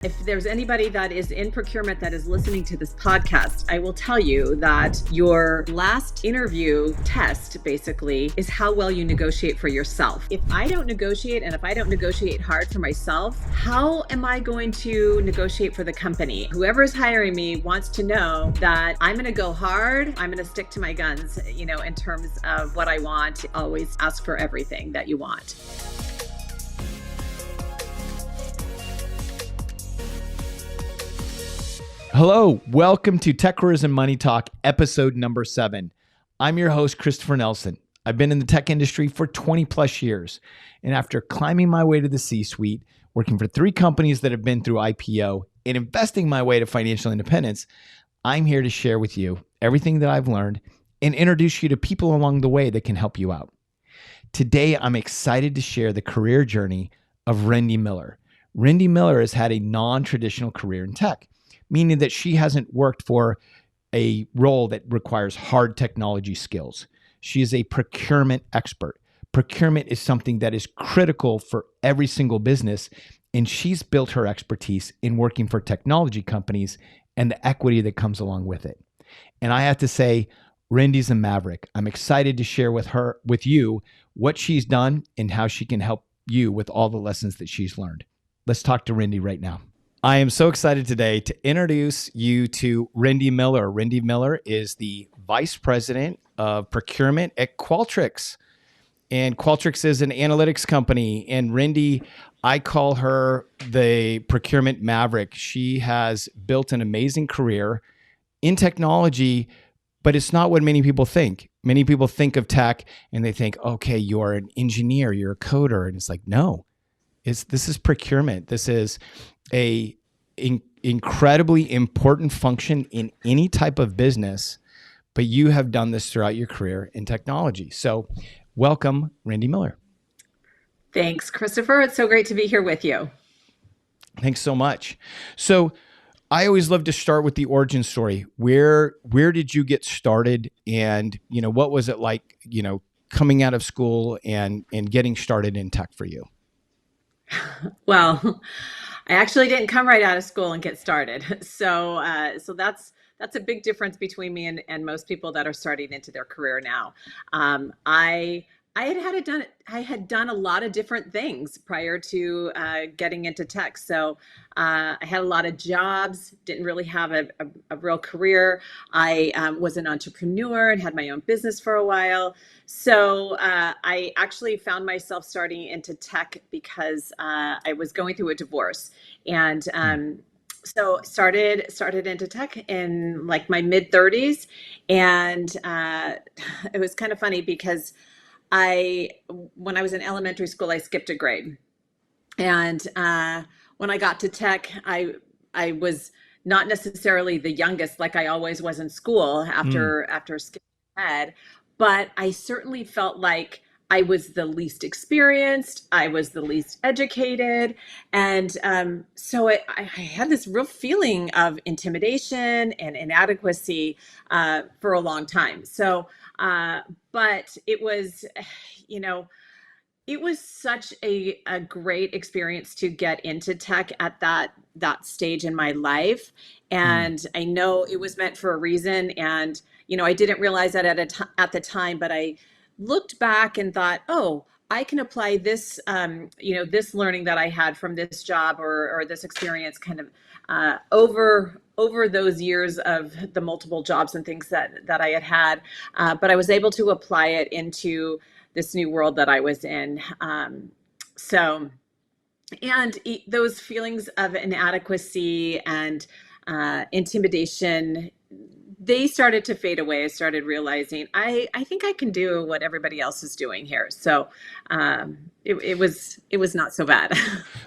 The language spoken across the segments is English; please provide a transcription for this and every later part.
If there's anybody that is in procurement that is listening to this podcast, I will tell you that your last interview test basically is how well you negotiate for yourself. If I don't negotiate and if I don't negotiate hard for myself, how am I going to negotiate for the company? Whoever is hiring me wants to know that I'm going to go hard. I'm going to stick to my guns, in terms of what I want. Always ask for everything that you want. Hello, welcome to Tech Careers and Money Talk, episode number 7. I'm your host, Christopher Nelson. I've been in the tech industry for 20 plus years. And after climbing my way to the C-suite, working for 3 companies that have been through IPO, and investing my way to financial independence, I'm here to share with you everything that I've learned and introduce you to people along the way that can help you out. Today, I'm excited to share the career journey of Rendi Miller. Rendi Miller has had a non-traditional career in tech, meaning that she hasn't worked for a role that requires hard technology skills. She is a procurement expert. Procurement is something that is critical for every single business, and she's built her expertise in working for technology companies and the equity that comes along with it. And I have to say, Rendi's a maverick. I'm excited to share with you what she's done and how she can help you with all the lessons that she's learned. Let's talk to Rendi right now. I am so excited today to introduce you to Rendi Miller. Rendi Miller is the Vice President of Procurement at Qualtrics. And Qualtrics is an analytics company. And Rendi, I call her the Procurement Maverick. She has built an amazing career in technology, but it's not what many people think. Many people think of tech and they think, okay, you're an engineer, you're a coder. And it's like, no, this is procurement. This is a incredibly important function in any type of business, but you have done this throughout your career in technology. So welcome, Rendi Miller. Thanks, Christopher. It's so great to be here with you. Thanks so much. So I always love to start with the origin story. Where did you get started? And, what was it like, coming out of school and getting started in tech for you? Well, I actually didn't come right out of school and get started. So that's a big difference between me and most people that are starting into their career now. I had done a lot of different things prior to getting into tech. So I had a lot of jobs, didn't really have a real career. I was an entrepreneur and had my own business for a while. So I actually found myself starting into tech because I was going through a divorce. And so started into tech in like my mid 30s. And it was kind of funny because when I was in elementary school, I skipped a grade. And when I got to tech, I was not necessarily the youngest like I always was in school after skipping ahead, but I certainly felt like I was the least experienced, I was the least educated. And so I had this real feeling of intimidation and inadequacy for a long time. So, but it was, it was such a great experience to get into tech at that stage in my life. And I know it was meant for a reason. And, I didn't realize that at the time, but I looked back and thought, oh, I can apply this, this learning that I had from this job or this experience kind of over those years of the multiple jobs and things that I had. But I was able to apply it into this new world that I was in. Those feelings of inadequacy and intimidation, they started to fade away. I started realizing I think I can do what everybody else is doing here. So it was not so bad.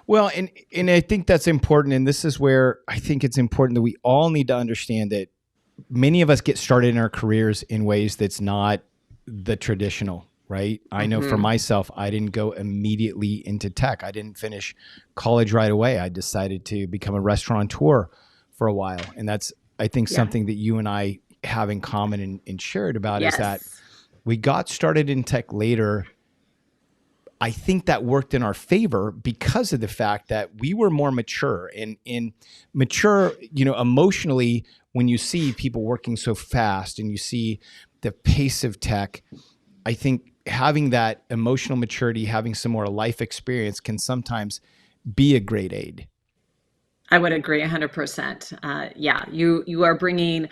Well, and I think that's important. And this is where I think it's important that we all need to understand that many of us get started in our careers in ways that's not the traditional, right? I know for myself, I didn't go immediately into tech. I didn't finish college right away. I decided to become a restaurateur for a while. And that's, I think, something that you and I have in common and shared about is that we got started in tech later. I think that worked in our favor because of the fact that we were more mature and mature, emotionally. When you see people working so fast and you see the pace of tech, I think having that emotional maturity, having some more life experience can sometimes be a great aid. I would agree 100%. Yeah, you are bringing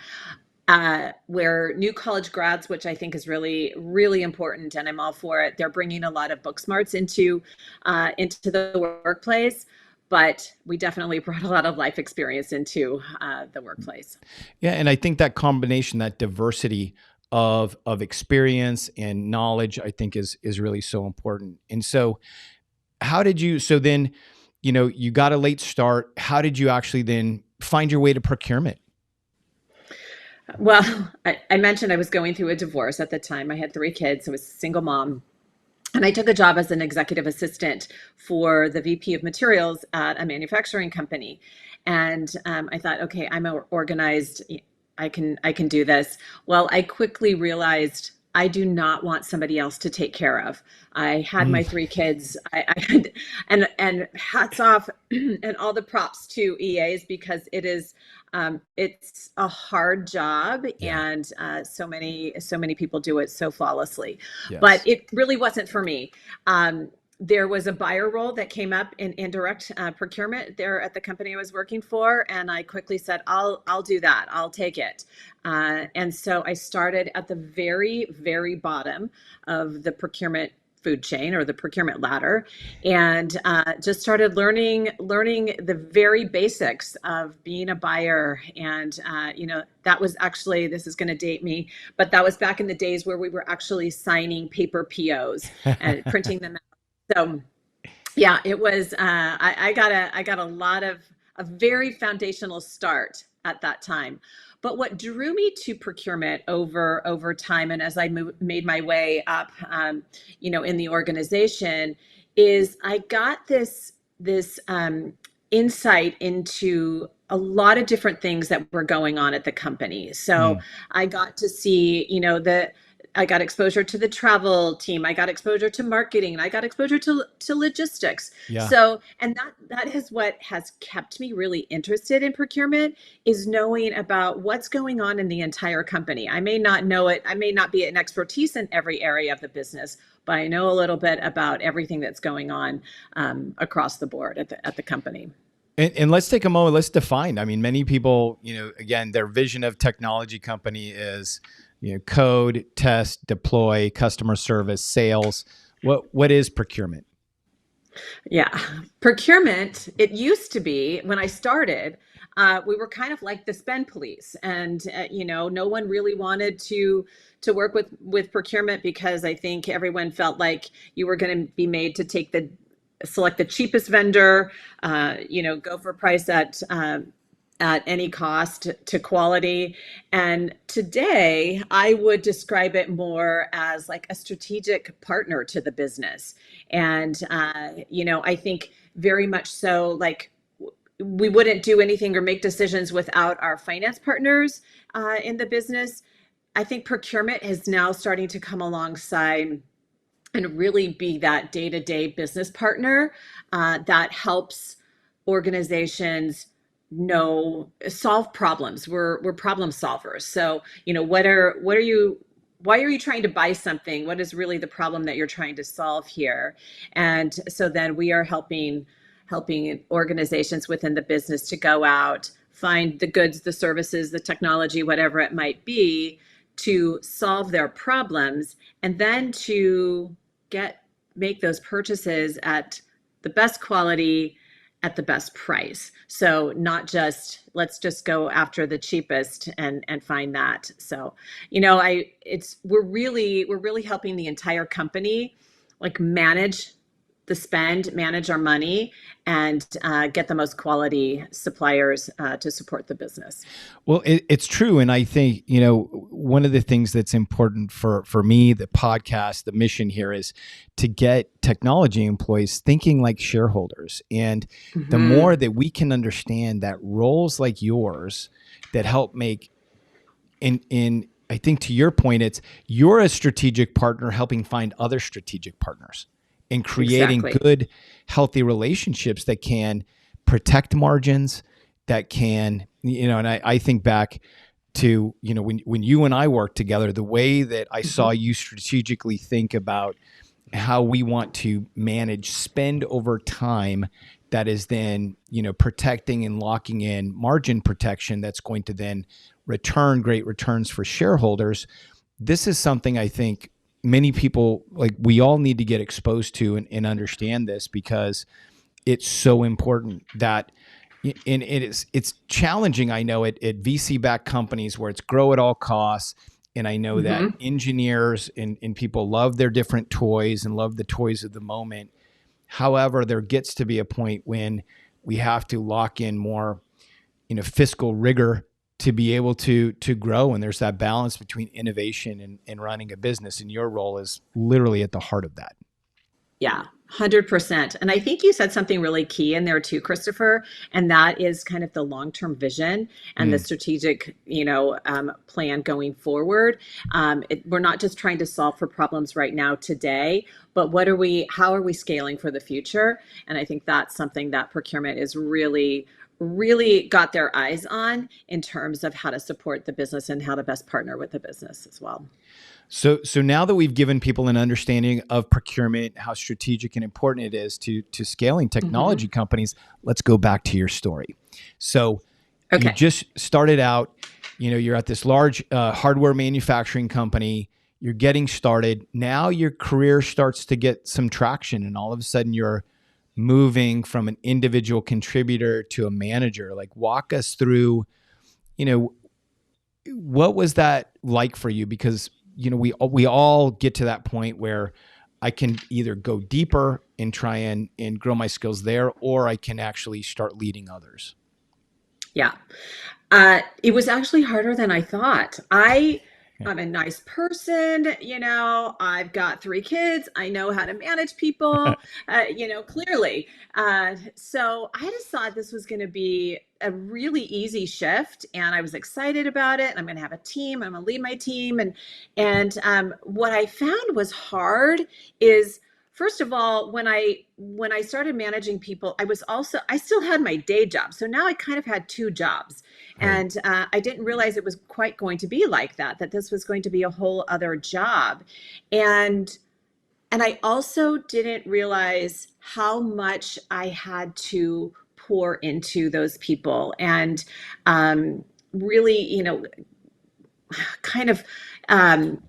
where new college grads, which I think is really, really important, and I'm all for it. They're bringing a lot of book smarts into the workplace, but we definitely brought a lot of life experience into the workplace. Yeah, and I think that combination, that diversity of experience and knowledge, I think is really so important. And so, how did you? So then, you got a late start. How did you actually then find your way to procurement? Well, I mentioned I was going through a divorce at the time. I had 3 kids. I was a single mom. And I took a job as an executive assistant for the VP of materials at a manufacturing company. And I thought, okay, I'm organized. I can do this. Well, I quickly realized I do not want somebody else to take care of. I had Mm, my 3 kids. I had, and hats off and all the props to EAs because it's a hard job, yeah. and so many people do it so flawlessly, but Yes. it really wasn't for me. There was a buyer role that came up in indirect procurement there at the company I was working for, and I quickly said, I'll do that. I'll take it. And so I started at the very, very bottom of the procurement food chain or the procurement ladder, and just started learning the very basics of being a buyer. And that was actually, this is going to date me, but that was back in the days where we were actually signing paper POs and printing them. So yeah, it was. I got a lot of a very foundational start at that time. But what drew me to procurement over time, and as I made my way up, in the organization, is I got this insight into a lot of different things that were going on at the company. So Mm, I got to see, I got exposure to the travel team. I got exposure to marketing. I got exposure to logistics. yeah. So, and that is what has kept me really interested in procurement, is knowing about what's going on in the entire company. I may not know it. I may not be an expertise in every area of the business, but I know a little bit about everything that's going on across the board at the company. And let's take a moment. Let's define. I mean, many people, again, their vision of technology company is, code, test, deploy, customer service, sales. What is procurement? Yeah. Procurement, it used to be when I started, we were kind of like the spend police. And, no one really wanted to work with procurement because I think everyone felt like you were going to be made to select the cheapest vendor, go for price at any cost to quality. And today, I would describe it more as like a strategic partner to the business. And, I think very much so, like, we wouldn't do anything or make decisions without our finance partners in the business. I think procurement is now starting to come alongside and really be that day-to-day business partner that helps organizations solve problems. We're problem solvers. So, what are you why are you trying to buy something? What is really the problem that you're trying to solve here? And so then we are helping organizations within the business to go out, find the goods, the services, the technology, whatever it might be, to solve their problems, and then to make those purchases at the best quality at the best price. So not just, let's just go after the cheapest and find that. So, we're really helping the entire company, like, manage the spend, manage our money, and get the most quality suppliers to support the business. Well, it's true. And I think, one of the things that's important for me, the podcast, the mission here is to get technology employees thinking like shareholders. And the more Hmm. that we can understand that roles like yours that help make I think to your point, it's you're a strategic partner helping find other strategic partners. and creating Exactly. good, healthy relationships that can protect margins, that can, and I think back to, when you and I worked together, the way that I saw Hmm. you strategically think about how we want to manage spend over time that is then, protecting and locking in margin protection that's going to then return great returns for shareholders. This is something I think many people, like, we all need to get exposed to and understand this, because it's so important that, and it's challenging, I know, at VC backed companies where it's grow at all costs. And I know that Hmm. engineers and people love their different toys and love the toys of the moment. However, there gets to be a point when we have to lock in more, fiscal rigor to be able to grow. And there's that balance between innovation and running a business. And your role is literally at the heart of that. Yeah, 100%. And I think you said something really key in there too, Christopher, and that is kind of the long-term vision and the Mm, strategic, plan going forward. We're not just trying to solve for problems right now today, but how are we scaling for the future? And I think that's something that procurement is really got their eyes on in terms of how to support the business and how to best partner with the business as well. So now that we've given people an understanding of procurement, how strategic and important it is to scaling Hmm. technology companies, let's go back to your story. So you Okay. just started out, you're at this large hardware manufacturing company. You're getting started. Now your career starts to get some traction, and all of a sudden you're moving from an individual contributor to a manager. Like, walk us through, you know, what was that like for you? Because, we all get to that point where I can either go deeper and try and grow my skills there, or I can actually start leading others. Yeah. It was actually harder than I thought. I'm a nice person, I've got three kids. I know how to manage people, clearly. So I just thought this was going to be a really easy shift, and I was excited about it. I'm going to have a team. I'm going to lead my team, and what I found was hard is, first of all, when I started managing people, I still had my day job. So now I kind of had two jobs. Right. And I didn't realize it was quite going to be like that this was going to be a whole other job. And and I also didn't realize how much I had to pour into those people and really, kind of um,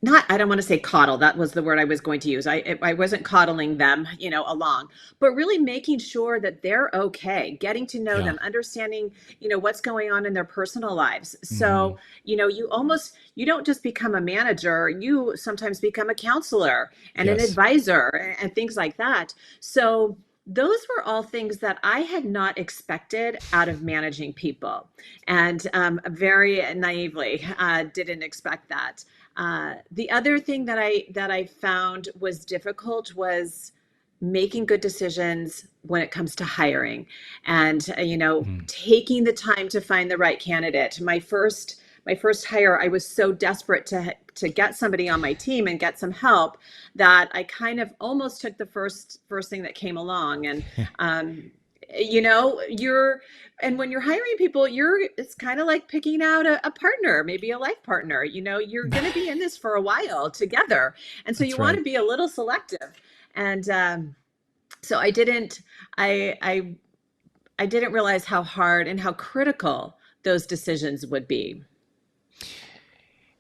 not, I don't want to say coddle, that was the word I was going to use. I wasn't coddling them, along, but really making sure that they're okay, getting to know Yeah. them, understanding, what's going on in their personal lives. Hmm. So, you don't just become a manager, you sometimes become a counselor and an Yes. advisor and things like that. So those were all things that I had not expected out of managing people, and very naively didn't expect that. The other thing that I found was difficult was making good decisions when it comes to hiring, and Mm. taking the time to find the right candidate. My first hire, I was so desperate to get somebody on my team and get some help that I kind of almost took the first thing that came along. And um, you're and when you're hiring people, it's kind of like picking out a partner, maybe a life partner. You're going to be in this for a while together, and so you That's want right. to be a little selective. And so I didn't realize how hard and how critical those decisions would be.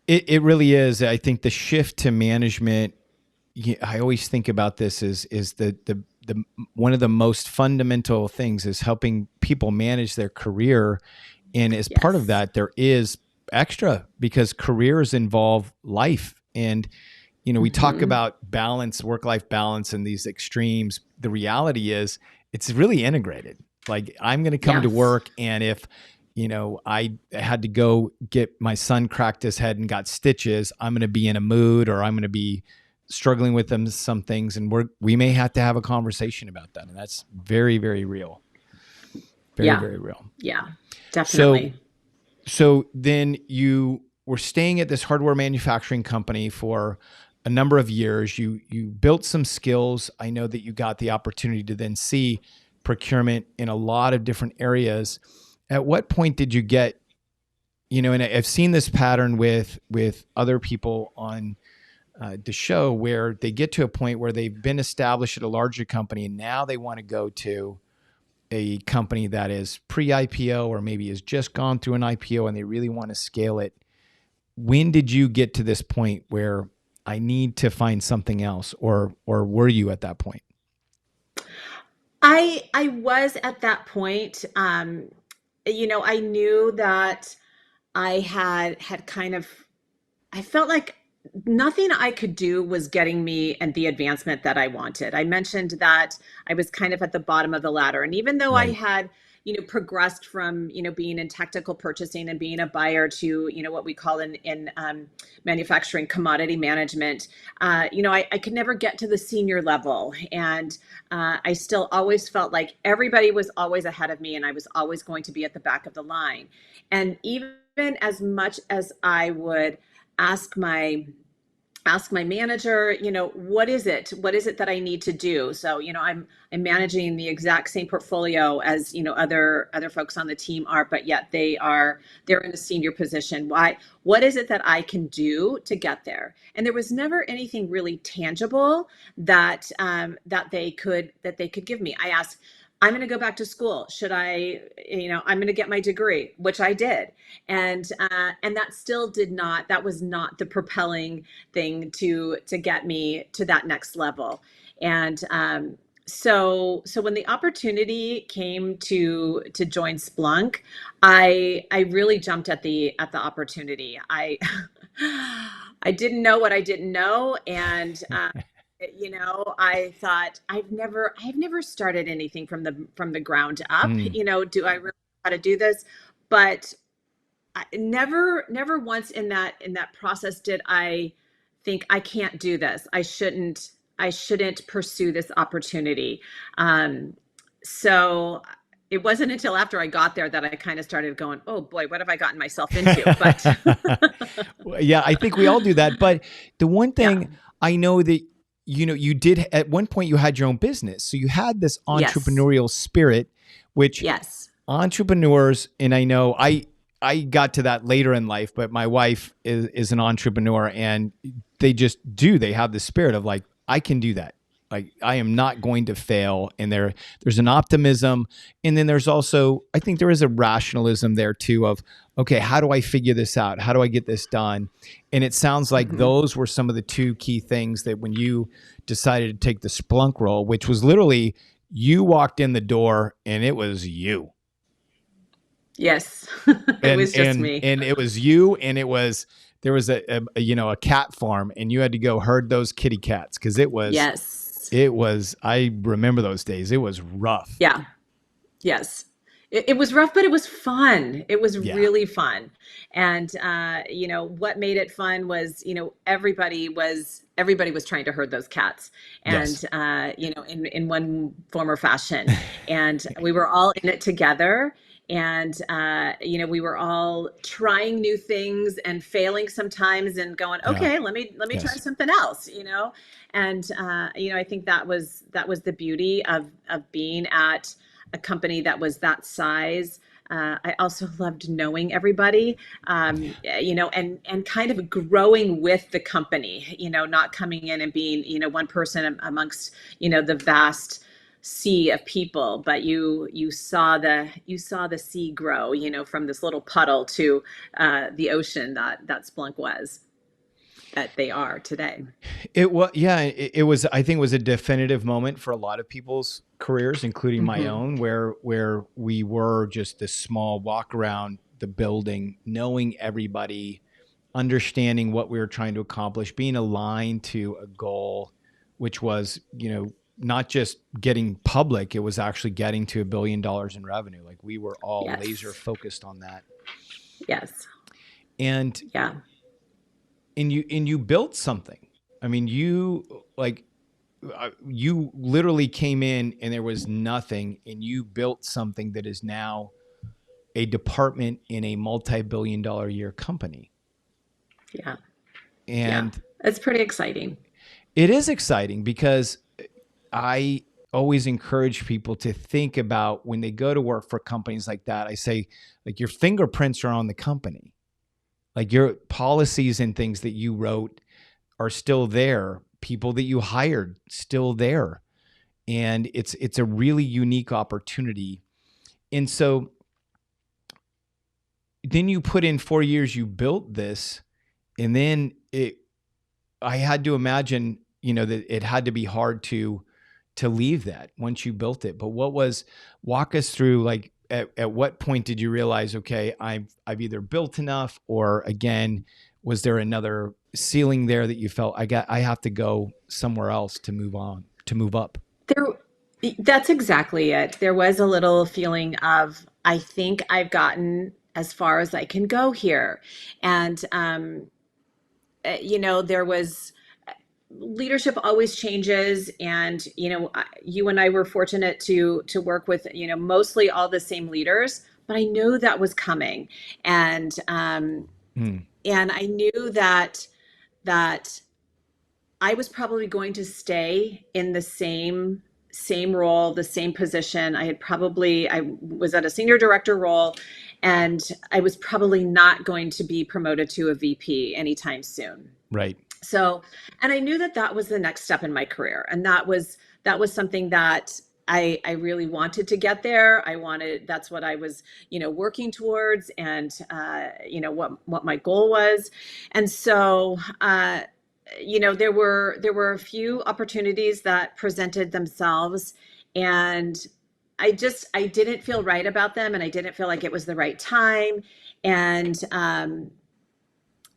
It really is. I think the shift to management, I always think about this is the one of the most fundamental things is helping people manage their career. And as part of Yes. that, there is extra, because careers involve life. And, we talk Hmm. about balance, work-life balance, and these extremes. The reality is it's really integrated. Like, I'm going to come to Yes. work, and if, I had to go get my son cracked his head and got stitches, I'm going to be in a mood, or I'm going to be struggling with them, some things. And we may have to have a conversation about that. And that's very, very real. Very, Yeah. very real. Yeah. So, Definitely. so then you were staying at this hardware manufacturing company for a number of years. You built some skills. I know that you got the opportunity to then see procurement in a lot of different areas. At what point did you get, and I've seen this pattern with other people on the show, where they get to a point where they've been established at a larger company and now they want to go to a company that is pre-IPO or maybe has just gone through an IPO and they really want to scale it. When did you get to this point where I need to find something else, or were you at that point? I was at that point. I knew that I had kind of, I felt like nothing I could do was getting me and the advancement that I wanted. I mentioned that I was kind of at the bottom of the ladder. And even though I Right. had, progressed from, being in technical purchasing and being a buyer to, what we call in manufacturing commodity management, I could never get to the senior level. And I still always felt like everybody was always ahead of me and I was always going to be at the back of the line. And even as much as I would ask my manager, what is it that I need to do? So, I'm managing the exact same portfolio as, other folks on the team are, but yet they're in a senior position. What is it that I can do to get there? And there was never anything really tangible that they could give me. I asked, I'm going to go back to school. Should I, I'm going to get my degree, which I did. And that still that was not the propelling thing to get me to that next level. And so when the opportunity came to join Splunk, I really jumped at the opportunity. I didn't know what I didn't know, and I thought I've never started anything from the ground up. Mm. Do I really know how to do this? But I never once in that process did I think I can't do this. I shouldn't pursue this opportunity. So it wasn't until after I got there that I kind of started going, oh boy, what have I gotten myself into? But Yeah, I think we all do that. But the one yeah, thing I know that, you did at one point, you had your own business. So you had this yes, entrepreneurial spirit, which yes, entrepreneurs, and I know I got to that later in life, but my wife is an entrepreneur, and they just do. They have the spirit of like, I can do that. Like, I am not going to fail. And there's an optimism. And then there's also, I think there is a rationalism there too of, okay, how do I figure this out? How do I get this done? And it sounds like hmm those were some of the two key things that when you decided to take the Splunk role, which was literally you walked in the door and it was you. yes. It and was just and me. and it was you, and there was a cat farm, and you had to go herd those kitty cats because Yes. it was I remember those days. It was rough. Yeah. Yes. It was rough, but it was fun. It was Yeah. really fun. And what made it fun was, everybody was trying to herd those cats, Yes. and in one form or fashion. And we were all in it together. And we were all trying new things and failing sometimes and going, Yeah. okay, let me try Yes. something else, And I think that was the beauty of being at a company that was that size. I also loved knowing everybody, and kind of growing with the company, not coming in and being, one person amongst, the vast sea of people, but you saw the sea grow, from this little puddle to the ocean that Splunk was, that they are today. It was, yeah, it was, I think it was a definitive moment for a lot of people's careers, including my hmm own, where we were just this small walk around the building, knowing everybody, understanding what we were trying to accomplish, being aligned to a goal, which was, not just getting public, it was actually getting to $1 billion in revenue. Like, we were all laser Yes. focused on that. Yes. And Yeah. you built something. I mean, you literally came in and there was nothing, and you built something that is now a department in a multi-billion-dollar-a-year company. Yeah. Yeah. And That's pretty exciting. It is exciting because I always encourage people to think about when they go to work for companies like that. I say, like, your fingerprints are on the company. Like, your policies and things that you wrote are still there. People that you hired still there. And it's a really unique opportunity. And so then you put in 4 years, you built this, and then I had to imagine, that it had to be hard to leave that once you built it. But walk us through, like, at what point did you realize, okay, I've either built enough, or again, was there another ceiling there that you felt I have to go somewhere else to move on, to move up? There, that's exactly it. There was a little feeling of, I think I've gotten as far as I can go here. And, there was leadership always changes. And, you and I were fortunate to work with, mostly all the same leaders, but I knew that was coming. And, Mm, and I knew that I was probably going to stay in the same role, the same position. I was at a senior director role, and I was probably not going to be promoted to a VP anytime soon. right. So, and I knew that that was the next step in my career, and that was something that I really wanted to get there. That's what I was, working towards, and what my goal was. And so, there were a few opportunities that presented themselves, and I didn't feel right about them, and I didn't feel like it was the right time. And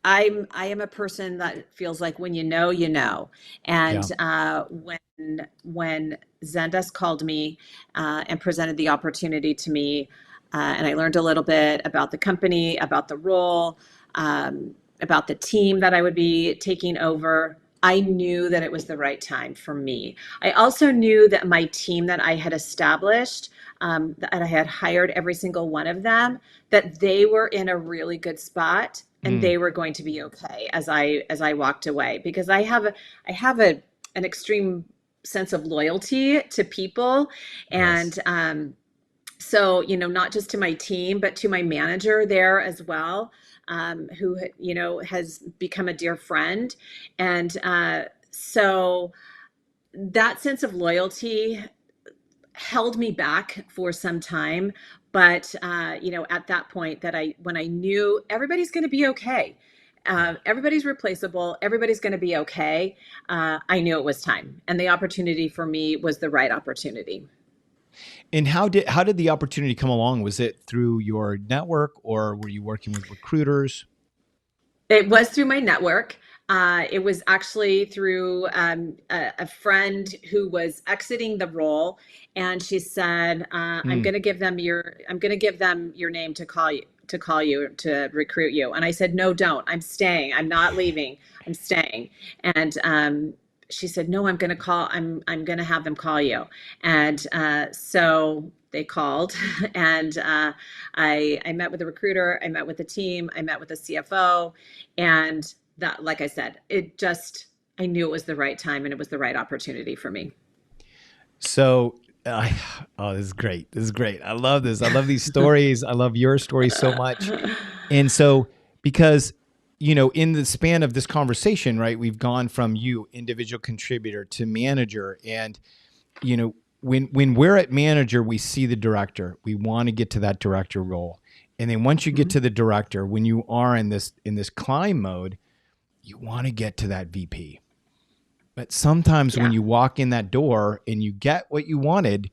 I am a person that feels like when you know, you know. And Yeah. when Zendesk called me and presented the opportunity to me, and I learned a little bit about the company, about the role, about the team that I would be taking over, I knew that it was the right time for me. I also knew that my team that I had established, that I had hired every single one of them, that they were in a really good spot, and Mm, they were going to be okay as I walked away, because I have an extreme sense of loyalty to people. And yes. so, not just to my team, but to my manager there as well, who, has become a dear friend. And so that sense of loyalty held me back for some time. But, at that point, when I knew everybody's going to be okay, everybody's replaceable, everybody's going to be okay, I knew it was time. And the opportunity for me was the right opportunity. And how did the opportunity come along? Was it through your network, or were you working with recruiters? It was through my network. It was actually through a friend who was exiting the role, and she said, "I'm Mm, going to give them your name to call you to recruit you." And I said, "No, don't. I'm staying. I'm not leaving. I'm staying." And she said, "No, I'm going to have them call you." And so they called, and I met with the recruiter, I met with the team, I met with the CFO, and that, like I said, I knew it was the right time, and it was the right opportunity for me. so, oh, this is great. This is great. I love this. I love these stories. I love your story so much. And so, because, in the span of this conversation, right, we've gone from you, individual contributor, to manager. And, when we're at manager, we see the director. We want to get to that director role. And then once you get Mhm. to the director, when you are in this climb mode, you want to get to that VP. But sometimes when Yeah, you walk in that door and you get what you wanted,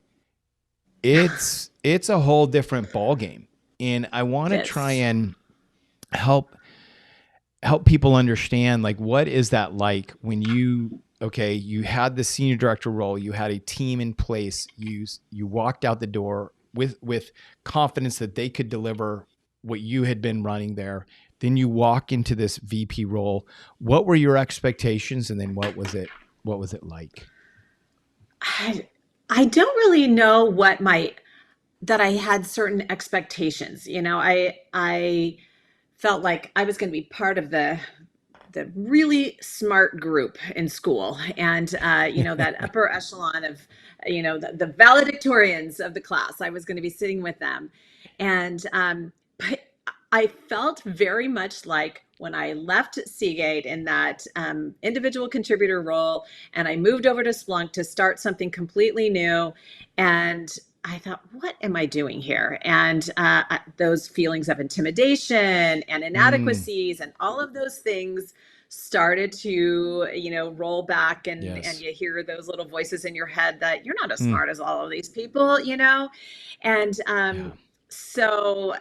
it's a whole different ball game. And I want it to try is. and help people understand, like, what is that like when you had the senior director role, you had a team in place, you walked out the door with confidence that they could deliver what you had been running there. Then you walk into this VP role. What were your expectations, and then what was it like? I, I don't really know that I had certain expectations. I felt like I was going to be part of the really smart group in school, and that upper echelon of the valedictorians of the class. I was going to be sitting with them, and but I felt very much like when I left Seagate in that individual contributor role, and I moved over to Splunk to start something completely new, and I thought, what am I doing here? And those feelings of intimidation and Mm, inadequacies and all of those things started to, roll back, and yes. you hear those little voices in your head that you're not as Mm, smart as all of these people. And yeah. so,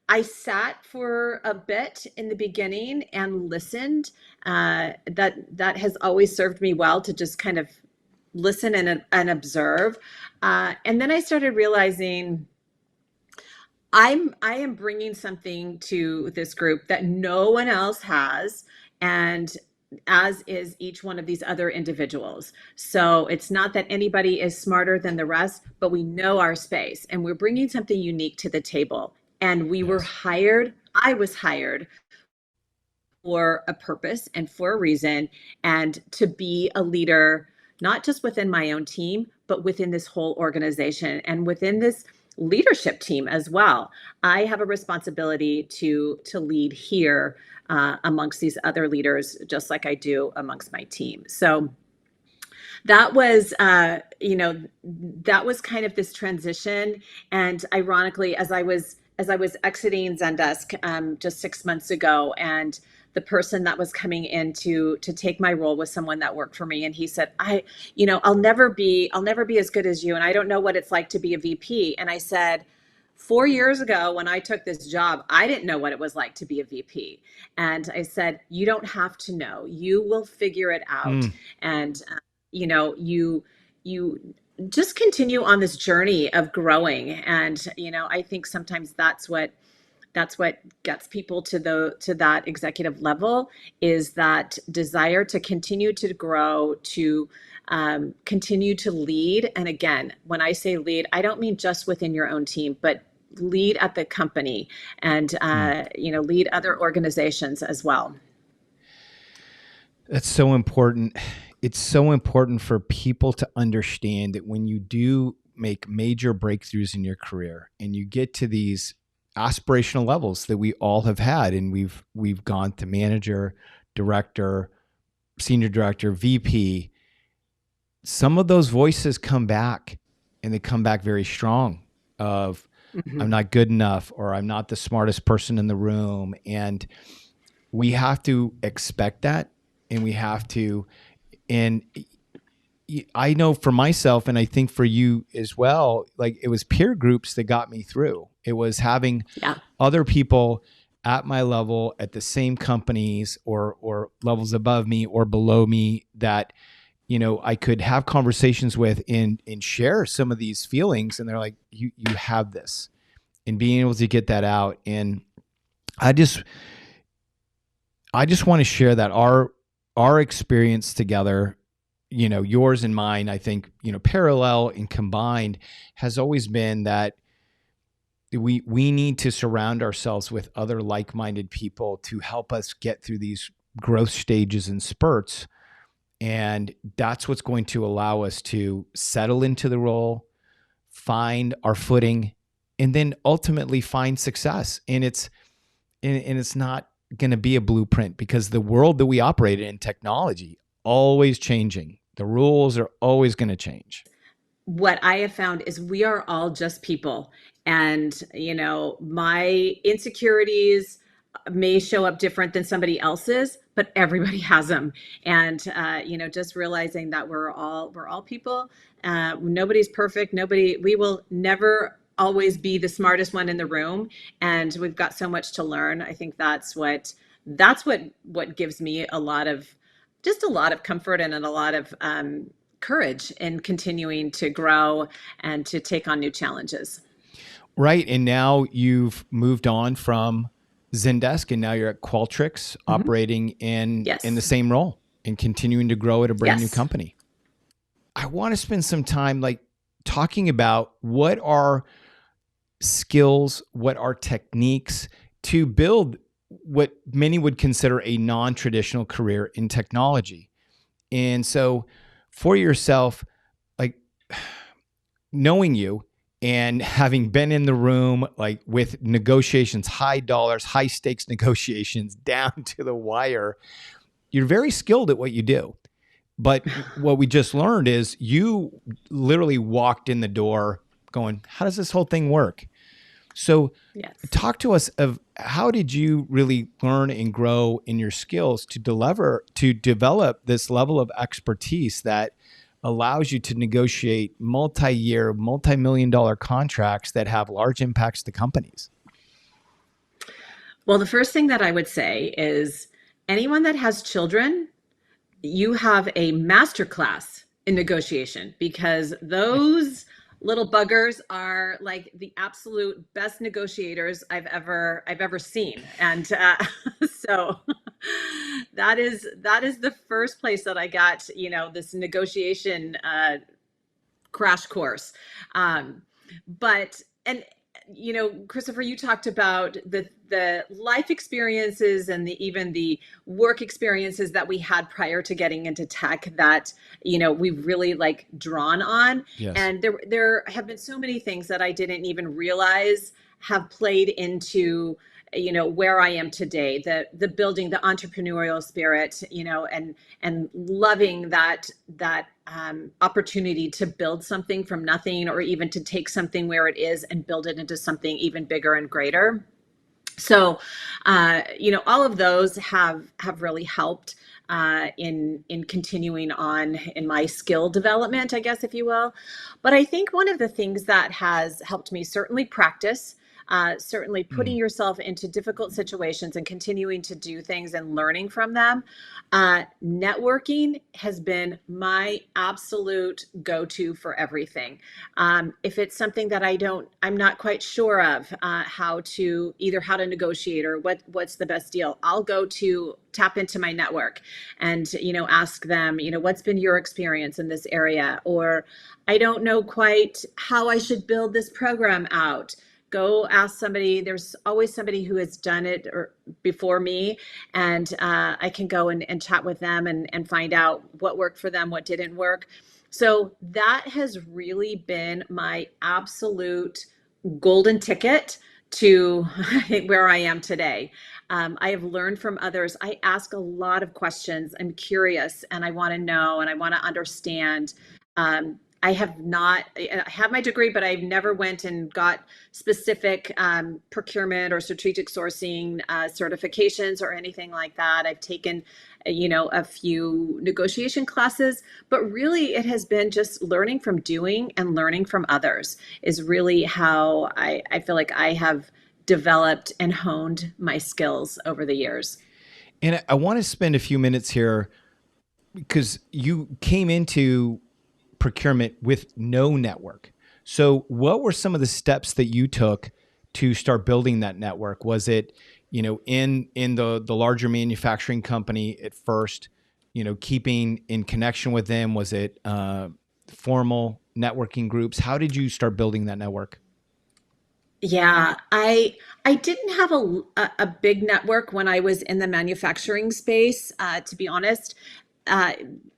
I sat for a bit in the beginning and listened. That has always served me well, to just kind of listen and observe. And then I started realizing I am bringing something to this group that no one else has, and as is each one of these other individuals. So it's not that anybody is smarter than the rest, but we know our space, and we're bringing something unique to the table. And Yes. I was hired for a purpose and for a reason, and to be a leader, not just within my own team, but within this whole organization and within this leadership team as well. I have a responsibility to lead here amongst these other leaders, just like I do amongst my team. So that was that was kind of this transition. And ironically, as I was exiting Zendesk just 6 months ago, and the person that was coming in to take my role was someone that worked for me, and he said, I'll never be as good as you, and I don't know what it's like to be a VP. And I said, 4 years ago, when I took this job, I didn't know what it was like to be a VP. And I said, you don't have to know. You will figure it out. Mm, And you just continue on this journey of growing. And I think sometimes that's what gets people to that executive level, is that desire to continue to grow, to continue to lead. And again, when I say lead, I don't mean just within your own team, but lead at the company, and mm. lead other organizations as well. That's so important. It's so important for people to understand that when you do make major breakthroughs in your career and you get to these aspirational levels that we all have had, and we've gone to manager, director, senior director, VP, some of those voices come back, and they come back very strong of, I'm Mhm. not good enough, or I'm not the smartest person in the room. And we have to expect that, and we have to, and I know for myself, and I think for you as well, like, it was peer groups that got me through. It was having Yeah. other people at my level at the same companies, or levels above me or below me, that I could have conversations with, and share some of these feelings, and they're like, you have this, and being able to get that out. And I just I just want to share that our experience together, yours and mine, I think, parallel and combined, has always been that we need to surround ourselves with other like-minded people to help us get through these growth stages and spurts. And that's what's going to allow us to settle into the role, find our footing, and then ultimately find success. And it's not going to be a blueprint, because the world that we operate in, technology, always changing. The rules are always going to change. What I have found is we are all just people. And, my insecurities may show up different than somebody else's, but everybody has them. And, just realizing that we're all people. Nobody's perfect. We will never always be the smartest one in the room. And we've got so much to learn. I think that's what gives me a lot of comfort, and a lot of courage in continuing to grow and to take on new challenges. Right. And now you've moved on from Zendesk, and now you're at Qualtrics, Mhm. operating in the Yes. same role and continuing to grow at a brand new Yes. company. I want to spend some time, like, talking about what are skills, what are techniques to build what many would consider a non-traditional career in technology. And so for yourself, like knowing you and having been in the room, like with negotiations, high dollars, high stakes negotiations down to the wire, you're very skilled at what you do. But what we just learned is you literally walked in the door going, how does this whole thing work? So Yes. talk to us of how did you really learn and grow in your skills to develop this level of expertise that allows you to negotiate multi-year, multi-million-dollar contracts that have large impacts to companies? Well, the first thing that I would say is anyone that has children, you have a master class in negotiation because those little buggers are like the absolute best negotiators I've ever seen. And so that is the first place that I got, this negotiation crash course. Um, but and Christopher, you talked about the life experiences and even the work experiences that we had prior to getting into tech that we've really like drawn on. Yes. And there have been so many things that I didn't even realize have played into where I am today, the building the entrepreneurial spirit, and loving that opportunity to build something from nothing, or even to take something where it is and build it into something even bigger and greater. So, all of those have really helped in continuing on in my skill development, I guess, if you will. But I think one of the things that has helped me, certainly practice, certainly putting yourself into difficult situations and continuing to do things and learning from them. Networking has been my absolute go-to for everything. If it's something that I'm not quite sure of how to negotiate or what's the best deal, I'll go to tap into my network and ask them, what's been your experience in this area, or I don't know quite how I should build this program out. Go ask somebody. There's always somebody who has done it before me, and I can go and chat with them and find out what worked for them, what didn't work. So that has really been my absolute golden ticket to where I am today. I have learned from others. I ask a lot of questions. I'm curious and I want to know and I want to understand. I have my degree, but I've never went and got specific procurement or strategic sourcing certifications or anything like that. I've taken, a few negotiation classes, but really it has been just learning from doing and learning from others is really how I feel like I have developed and honed my skills over the years. And I want to spend a few minutes here because you came into procurement with no network. So what were some of the steps that you took to start building that network? Was it, in the larger manufacturing company at first, keeping in connection with them? Was it formal networking groups? How did you start building that network? Yeah, I didn't have a big network when I was in the manufacturing space, to be honest. Uh,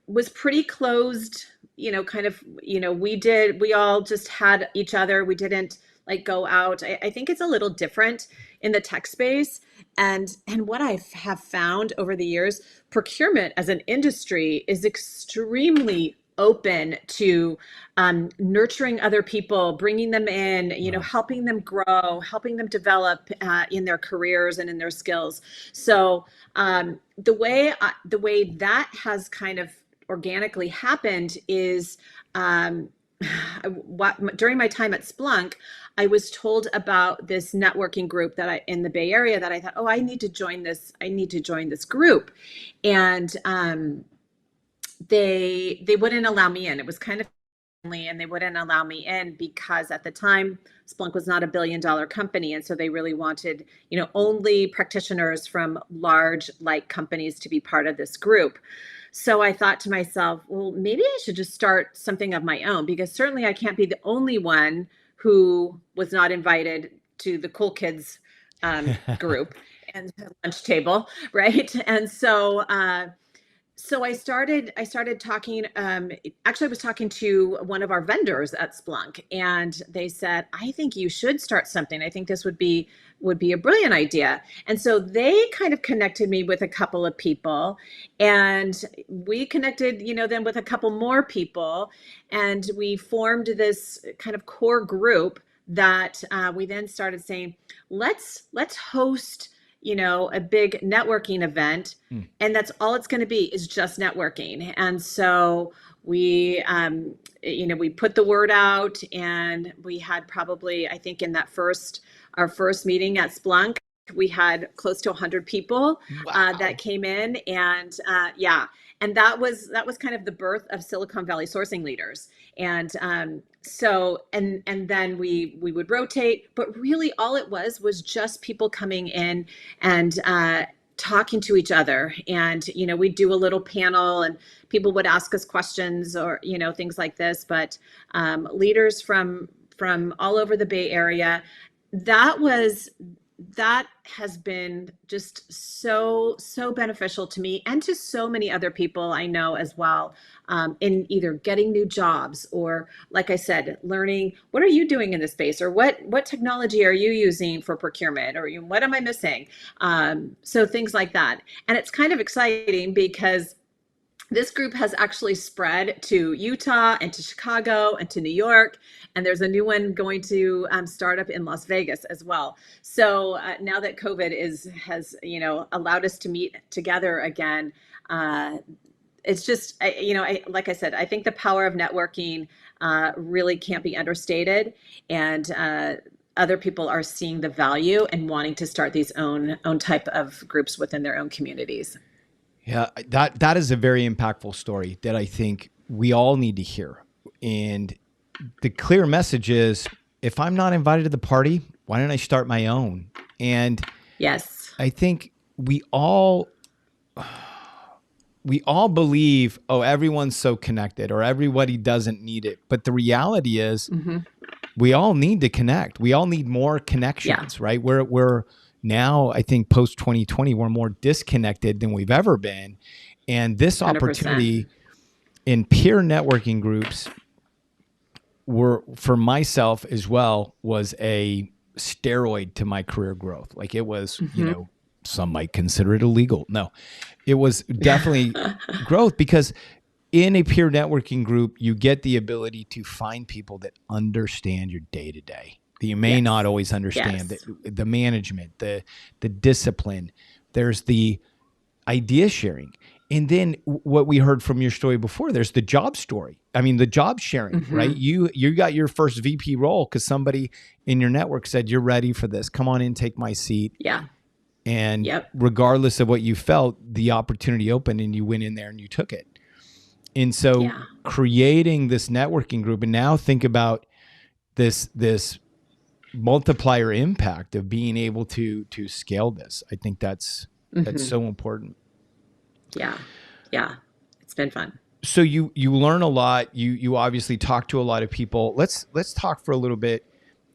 was pretty closed, kind of, we all just had each other. We didn't like go out. I think it's a little different in the tech space. And what I have found over the years, procurement as an industry is extremely open to nurturing other people, bringing them in, Wow. helping them grow, helping them develop in their careers and in their skills. So the way that has kind of organically happened is during my time at Splunk, I was told about this networking group in the Bay Area that I thought, oh, I need to join this. I need to join this group, and they wouldn't allow me in. It was kind of friendly, and they wouldn't allow me in because at the time Splunk was not a billion-dollar company, and so they really wanted, only practitioners from large like companies to be part of this group. So I thought to myself, well, maybe I should just start something of my own because certainly I can't be the only one who was not invited to the cool kids group. and lunch table, right? And so I started talking. Actually, I was talking to one of our vendors at Splunk, and they said, "I think you should start something. I think this would be a brilliant idea." And so they kind of connected me with a couple of people, and we connected, then with a couple more people, and we formed this kind of core group that we then started saying, let's host, a big networking event, Mm. and that's all it's going to be is just networking. And so we we put the word out, and we had probably, I think, in that our first meeting at Splunk, we had close to 100 people Wow. that came in, and yeah, and that was kind of the birth of Silicon Valley sourcing leaders. And and then we would rotate, but really all it was just people coming in and talking to each other. And we'd do a little panel, and people would ask us questions, or things like this. But leaders from all over the Bay Area, that was that has been just so beneficial to me, and to so many other people I know as well, in either getting new jobs, or, like I said, learning what are you doing in this space, or what technology are you using for procurement, or what am I missing. So things like that. And it's kind of exciting because this group has actually spread to Utah, and to Chicago, and to New York, and there's a new one going to start up in Las Vegas as well. So now that COVID has allowed us to meet together again, it's just like I said, I think the power of networking really can't be understated, and other people are seeing the value and wanting to start these own type of groups within their own communities. Yeah, that is a very impactful story that I think we all need to hear. And the clear message is, if I'm not invited to the party, why don't I start my own? And Yes. I think we all believe, oh, everyone's so connected, or everybody doesn't need it. But the reality is, we all need to connect. We all need more connections, right? We're now, I think, post 2020, we're more disconnected than we've ever been. And this 100%. opportunity in peer networking groups for myself as well, was a steroid to my career growth. Like, it was, some might consider it illegal. No, it was definitely growth, because in a peer networking group, you get the ability to find people that understand your day to day. You may not always understand the management, the discipline. There's the idea sharing. And then what we heard from your story before, there's the job story. I mean, the job sharing, right? You got your first VP role because somebody in your network said, "You're ready for this. Come on in, take my seat." Yeah. And regardless of what you felt, the opportunity opened, and you went in there and you took it. And so creating this networking group, and now think about this multiplier impact of being able to scale this. I think that's so important. Yeah. It's been fun. So you learn a lot. You obviously talk to a lot of people. Let's talk for a little bit.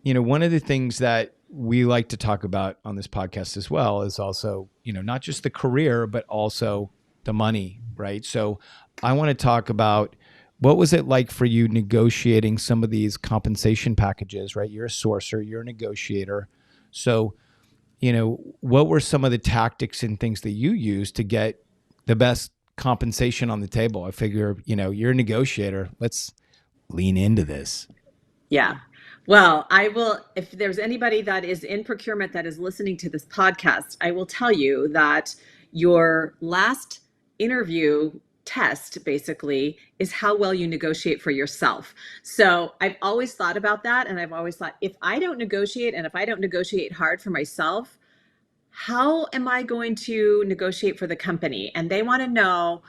One of the things that we like to talk about on this podcast as well is also, not just the career, but also the money, right? So I want to talk about, what was it like for you negotiating some of these compensation packages, right? You're a sourcer, you're a negotiator. So, what were some of the tactics and things that you used to get the best compensation on the table? I figure, you're a negotiator. Let's lean into this. Yeah. Well, I will, if there's anybody that is in procurement that is listening to this podcast, I will tell you that your last interview test basically is how well you negotiate for yourself. So I've always thought about that. And I've always thought, if I don't negotiate, and if I don't negotiate hard for myself, how am I going to negotiate for the company? And they want to know,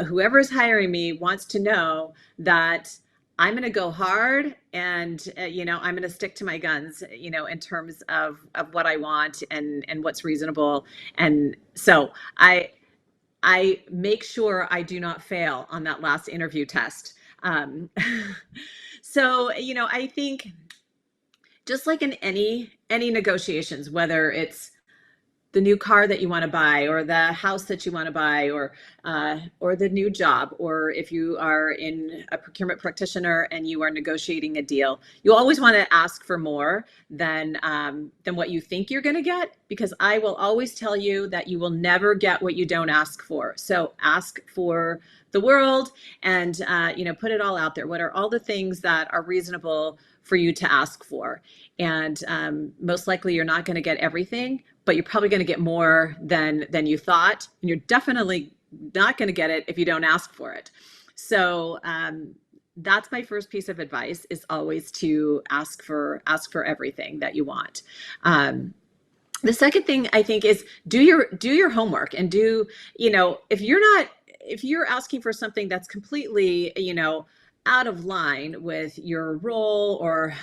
whoever's hiring me wants to know that I'm going to go hard, and I'm going to stick to my guns, in terms of what I want, and what's reasonable. And so I make sure I do not fail on that last interview test. So, I think, just like in any negotiations, whether it's the new car that you want to buy, or the house that you want to buy, or the new job, or if you are in a procurement practitioner and you are negotiating a deal, you always want to ask for more than what you think you're going to get, because I will always tell you that you will never get what you don't ask for. So ask for the world, and put it all out there. What are all the things that are reasonable for you to ask for? And most likely you're not going to get everything, but you're probably going to get more than you thought, and you're definitely not going to get it if you don't ask for it. So that's my first piece of advice, is always to ask for everything that you want. The second thing I think is do your homework, and if you're asking for something that's completely, out of line with your role, or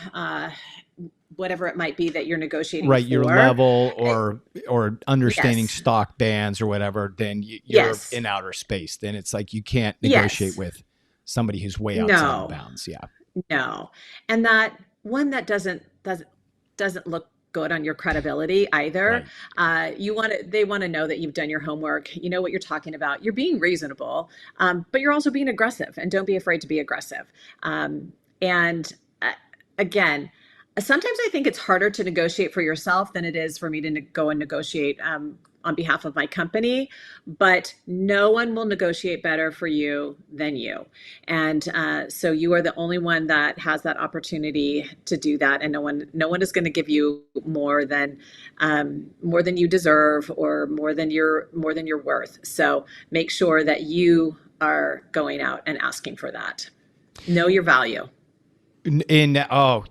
whatever it might be that you're negotiating Right, for. your level, or understanding Yes. stock bands or whatever, then you're Yes. in outer space. Then it's like you can't negotiate Yes. with somebody who's way outside of No. bounds. Yeah. No. And that one that doesn't look good on your credibility either. Right. They want to know that you've done your homework, you know what you're talking about, you're being reasonable, but you're also being aggressive, and don't be afraid to be aggressive. And again, sometimes I think it's harder to negotiate for yourself than it is for me to go and negotiate on behalf of my company, but no one will negotiate better for you than you. And so you are the only one that has that opportunity to do that, and no one is going to give you more than you deserve, or more than you're worth. So make sure that you are going out and asking for that. Know your value. And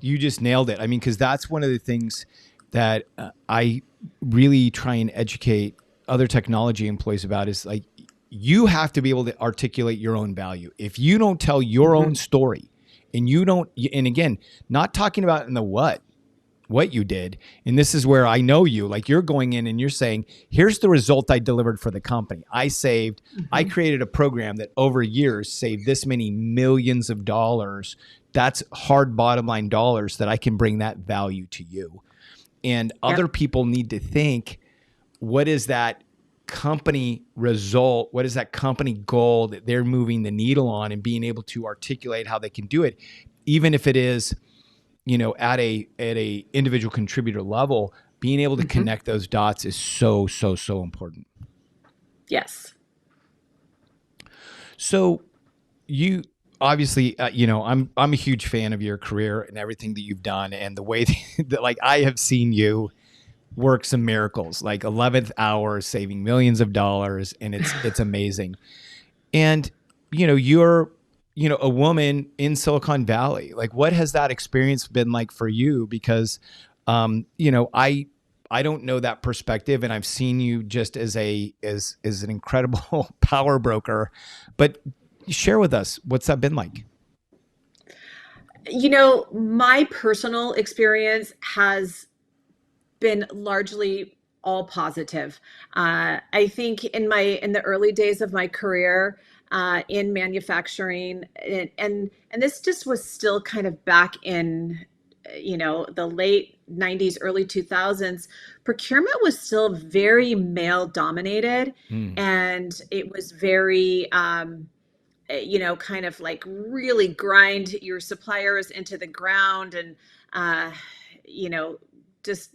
you just nailed it. I mean, because that's one of the things that I really try and educate other technology employees about, is like, you have to be able to articulate your own value. If you don't tell your own story, and you don't, and again, not talking about in the what you did. And this is where I know you, like, you're going in and you're saying, here's the result I delivered for the company. I created a program that over years saved this many millions of dollars. That's hard bottom line dollars that I can bring that value to you. And other people need to think, what is that company result? What is that company goal that they're moving the needle on, and being able to articulate how they can do it, even if it is, at a individual contributor level. Being able to connect those dots is so important. Yes. So you obviously, I'm a huge fan of your career and everything that you've done, and the way that, like, I have seen you work some miracles, like 11th hour saving millions of dollars, and it's amazing. And you're a woman in Silicon Valley. Like, what has that experience been like for you? Because I don't know that perspective, and I've seen you just as an incredible power broker. But share with us, what's that been like? My personal experience has been largely all positive. I think in the early days of my career in manufacturing, and this just was still kind of back in the late 90s, early 2000s, procurement was still very male dominated, and it was very kind of like really grind your suppliers into the ground, and just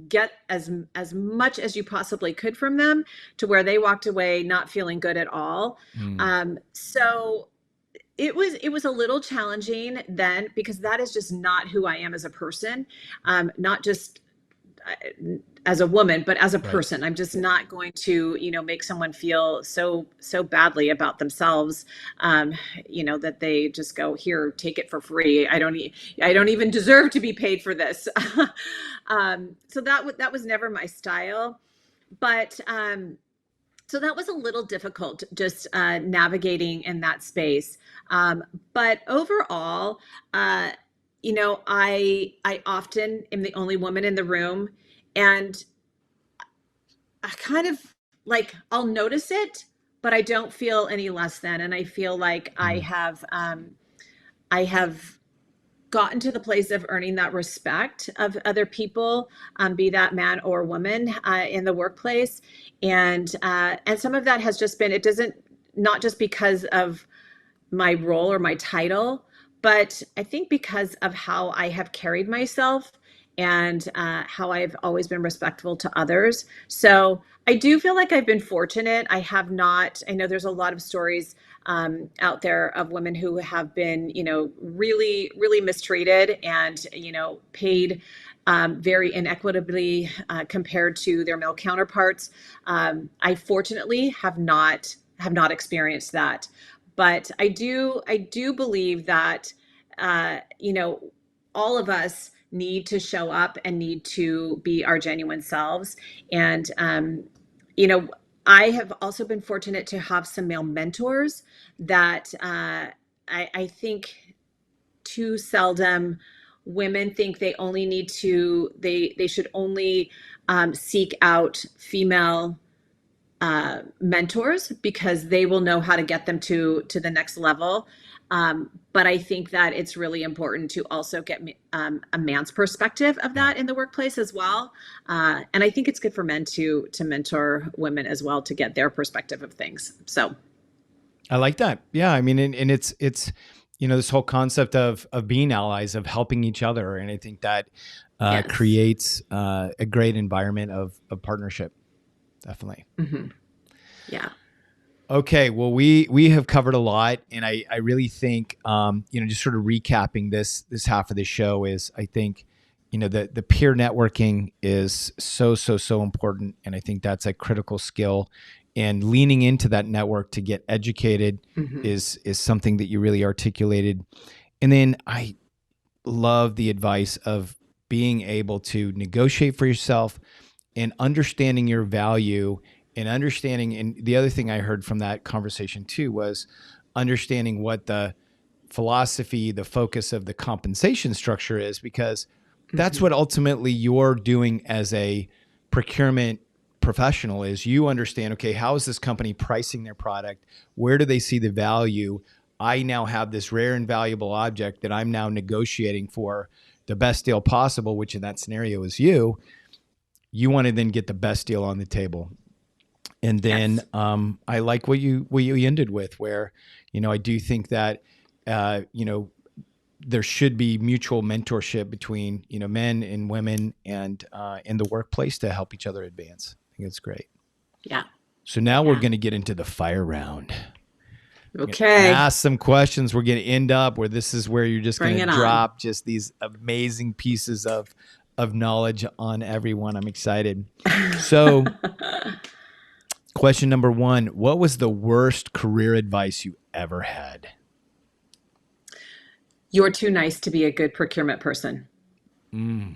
get as much as you possibly could from them, to where they walked away not feeling good at all. So it was a little challenging then, because that is just not who I am as a person, not just as a woman, but as a person. I'm just not going to, make someone feel so badly about themselves, that they just go, here, take it for free. I don't even deserve to be paid for this. So that was never my style. But so that was a little difficult, just navigating in that space. But overall, I often am the only woman in the room, and I kind of, like, I'll notice it, but I don't feel any less than, and I feel like I have gotten to the place of earning that respect of other people, be that man or woman, in the workplace. And some of that has just been, it doesn't, not just because of my role or my title, but I think because of how I have carried myself and how I've always been respectful to others. So I do feel like I've been fortunate. I have not, I know there's a lot of stories out there of women who have been, really, really mistreated and, paid very inequitably compared to their male counterparts. I fortunately have not experienced that. But I do believe that all of us need to show up and need to be our genuine selves. And you know, I have also been fortunate to have some male mentors that I think too seldom women think they should only seek out female mentors because they will know how to get them to the next level. But I think that it's really important to also get a man's perspective of that in the workplace as well. And I think it's good for men to mentor women as well to get their perspective of things. So I like that. Yeah. I mean, and it's, this whole concept of being allies, of helping each other. And I think that yes. creates a great environment of partnership. Definitely. Mm-hmm. Yeah. Okay. Well, we have covered a lot, and I really think, just sort of recapping this half of the show is, I think, the peer networking is so important. And I think that's a critical skill, and leaning into that network to get educated Mm-hmm. is something that you really articulated. And then I love the advice of being able to negotiate for yourself and understanding your value, and the other thing I heard from that conversation too was understanding what the philosophy, the focus of the compensation structure is, because that's Mm-hmm. what ultimately you're doing as a procurement professional is you understand, okay, how is this company pricing their product? Where do they see the value? I now have this rare and valuable object that I'm now negotiating for the best deal possible, which in that scenario is you. You want to then get the best deal on the table. And then Yes. I like what you ended with, where, I do think that, there should be mutual mentorship between, men and women and in the workplace to help each other advance. I think it's great. Yeah. So now we're Yeah. going to get into the fire round. Okay. Ask some questions. We're going to end up where this is where you're just going Bring to it on. drop just these amazing pieces of knowledge on everyone. I'm excited. So question number 1, what was the worst career advice you ever had? You're too nice to be a good procurement person. Mm.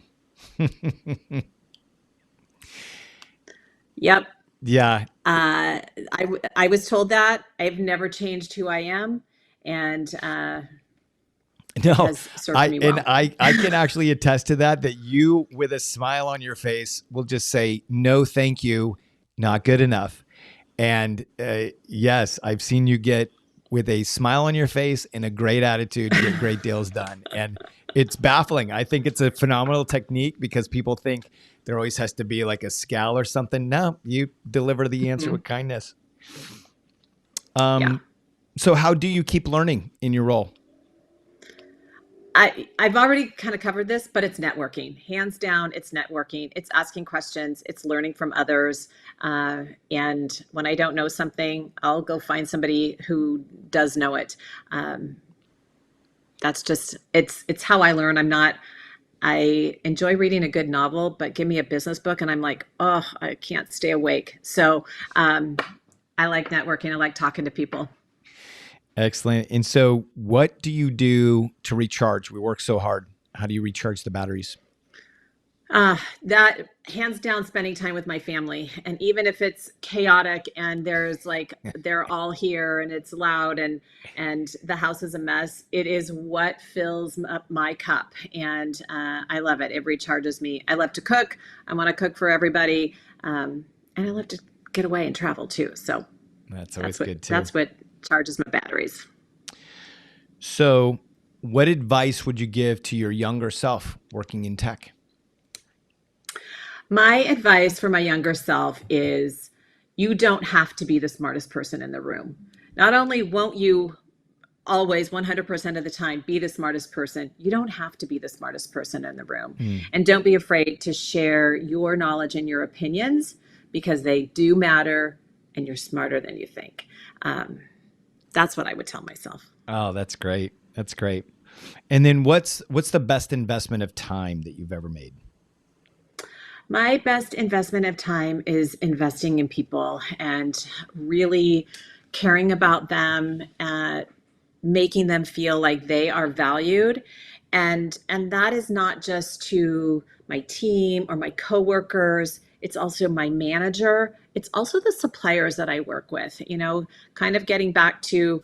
Yep. Yeah. I was told that. I've never changed who I am, and it No, has served me well. I can actually attest to that you, with a smile on your face, will just say, no, thank you, not good enough. And yes, I've seen you get with a smile on your face and a great attitude, get great deals done. And it's baffling. I think it's a phenomenal technique because people think there always has to be like a scowl or something. No, you deliver the answer Mhm. with kindness. Yeah. So how do you keep learning in your role? I've already kind of covered this, but it's networking. Hands down, it's networking. It's asking questions. It's learning from others. And when I don't know something, I'll go find somebody who does know it. That's just it's how I learn. I enjoy reading a good novel, but give me a business book and I'm like, oh, I can't stay awake. So I like networking. I like talking to people. Excellent. And so what do you do to recharge? We work so hard. How do you recharge the batteries? That hands down spending time with my family. And even if it's chaotic and they're all here and it's loud and the house is a mess, it is what fills up my cup. And I love it. It recharges me. I love to cook. I want to cook for everybody. And I love to get away and travel too. So That's always good too. that's what charges my batteries. So What advice would you give to your younger self working in tech? My advice for my younger self is you don't have to be the smartest person in the room. Not only won't you always 100% of the time be the smartest person, you don't have to be the smartest person in the room. And don't be afraid to share your knowledge and your opinions because they do matter and you're smarter than you think. That's what I would tell myself. Oh, that's great. That's great. And then what's the best investment of time that you've ever made? My best investment of time is investing in people and really caring about them, making them feel like they are valued. And that is not just to my team or my coworkers. It's also my manager. It's also the suppliers that I work with, kind of getting back to,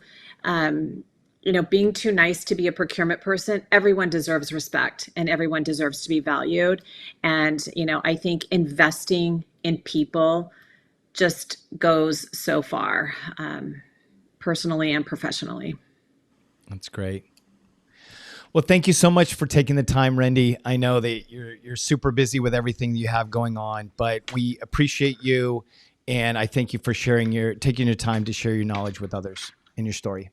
being too nice to be a procurement person. Everyone deserves respect and everyone deserves to be valued. And, I think investing in people just goes so far, personally and professionally. That's great. Well, thank you so much for taking the time, Rendi. I know that you're super busy with everything that you have going on, but we appreciate you. And I thank you for taking your time to share your knowledge with others and your story.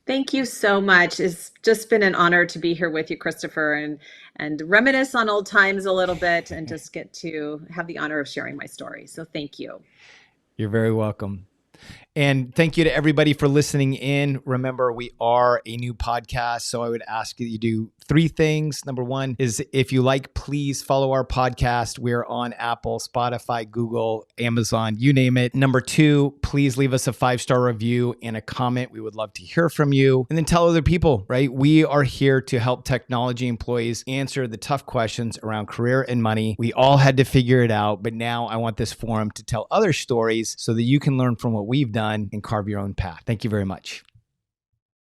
Thank you so much. It's just been an honor to be here with you, Christopher, and reminisce on old times a little bit and just get to have the honor of sharing my story. So thank you. You're very welcome. And thank you to everybody for listening in. Remember, we are a new podcast, so I would ask that you do 3 things. Number 1 is if you like, please follow our podcast. We're on Apple, Spotify, Google, Amazon, you name it. Number 2, please leave us a 5-star review and a comment. We would love to hear from you. And then tell other people, right? We are here to help technology employees answer the tough questions around career and money. We all had to figure it out, but now I want this forum to tell other stories so that you can learn from what we've done and carve your own path. Thank you very much.